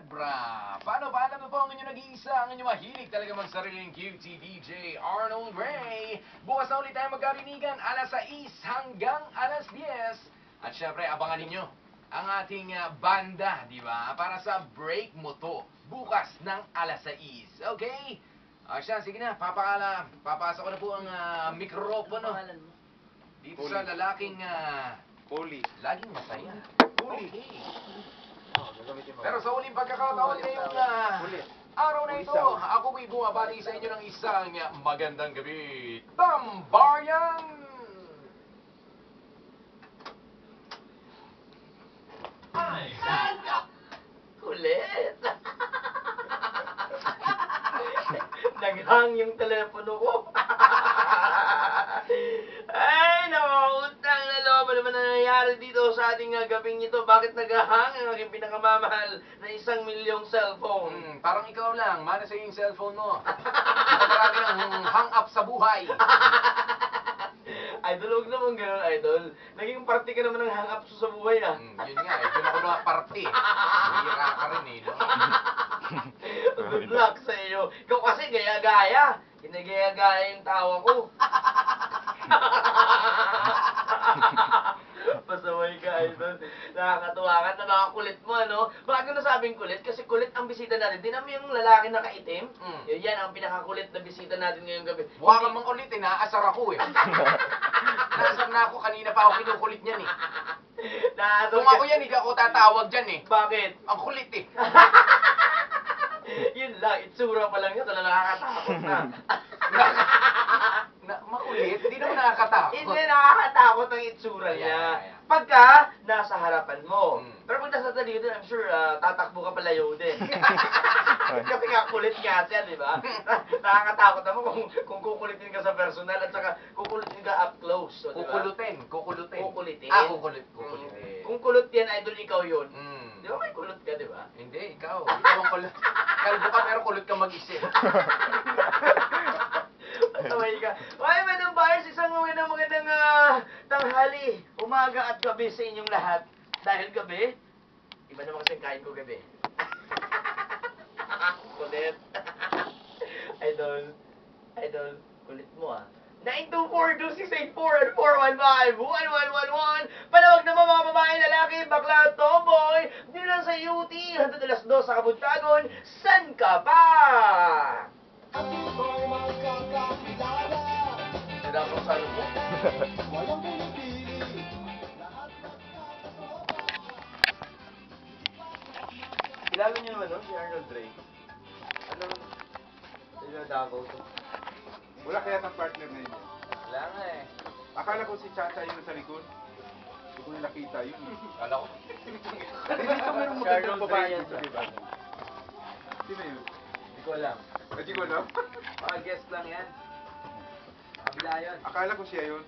Bra! Paano na po ang inyong nag-iisa, ang inyong mahilig talaga magsariling QT DJ Arnold Ray. Bukas na ulit tayo magkarinigan, alas 6 hanggang alas 10. At syempre, abangan ninyo ang ating banda, di ba? Para sa break mo to, bukas ng alas 6. Okay? Siya, sige na, papasok ko na po ang mikropono dito sa lalaking Poli. laging masaya. Poli. Okay. Pero sa uling pagkakataon ngayong araw na ito, Ulisaw. ako po'y bumabati sa inyo ng isang magandang gabi. Tambayan! Ay! Kulit! Naghang yung telepono ko. Ay, naku, utang na loob. Ano ba nangyayari dito sa ating gabing ito? Bakit naghahang ang aking pinakamamahal na 1,000,000 cellphone? Parang ikaw lang, mana sa yung cellphone mo. Marami ng hang up sa buhay. Idol, huwag naman ganun, Idol. Naging party ka naman ng hang up sa buhay, ah. Yun nga, doon ako na party. Hira ka rin eh, no? Good luck sa iyo. Ikaw kasi gaya-gaya. Ginagaya-gaya yung tawa ko. Pasaway ka, Idol. Nakakatuwa ka. Napakakulit mo, ano? Bakit ko nasabing kulit? Kasi kulit ang bisita natin. Tinan mo yung lalaki na kaitim? Yan ang pinakakulit na bisita natin ngayong gabi. Huwag kang mang ulit eh, naasar ako eh. Naasar na ako, kanina pa ako kinukulit niyan eh. Naasar Kung ako yan, hindi ako tatawag dyan eh. Bakit? Ang kulit eh. Yun lang, itsura pa lang yun. Talagang nakakatakot na. Makulit? Hindi naman nakakatakot. Hindi nakakatakot ang itsura niya. Yeah. Pagka nasa harapan mo. Mm. Pero pag nasa talikod din, I'm sure tatakbo ka palayo din. Kasi nga kulit nga siya, di ba? Nakakatakot naman kung kukulitin ka sa personal at saka kukulitin ka up close. So, di ba? Kukulutin. Kukulitin. Kukulitin. Kung kulot yan, idol, ikaw yun. Mm. Di ba may kulot ka, di ba? Hindi, ikaw. Ikaw ang kulot. Kalbo ka pero kulot ka mag-isip. Pataway ka. Okay, Madam Buyers, isang magandang tanghali, umaga at gabi sa inyong lahat. Dahil gabi, iba naman kasi ang kain ko gabi. Kulit. Idol, kulit mo ah. 924-2684 at 415-1111. Panawag na mga babae, lalaki, bakla, tomboy. Dito lang sa UT, hantod alas 2 sa Kabuntagon. San ka pa? Nadapang sa ano mo? Kilala niyo naman no? Si Arnold Ray. Ano? Dinadago to. Wala kaya ng partner na yun. Wala nga eh. Akala ko si Chacha yun sa likod. Hindi ko na nakita yun. Kala ko. Dito merong magandang Arnold babae Ray yan, dito, di ba? Sino yun? Hindi ko alam. Hindi ko alam. Mga guest lang yan. Kabila yun. Akala ko siya yun.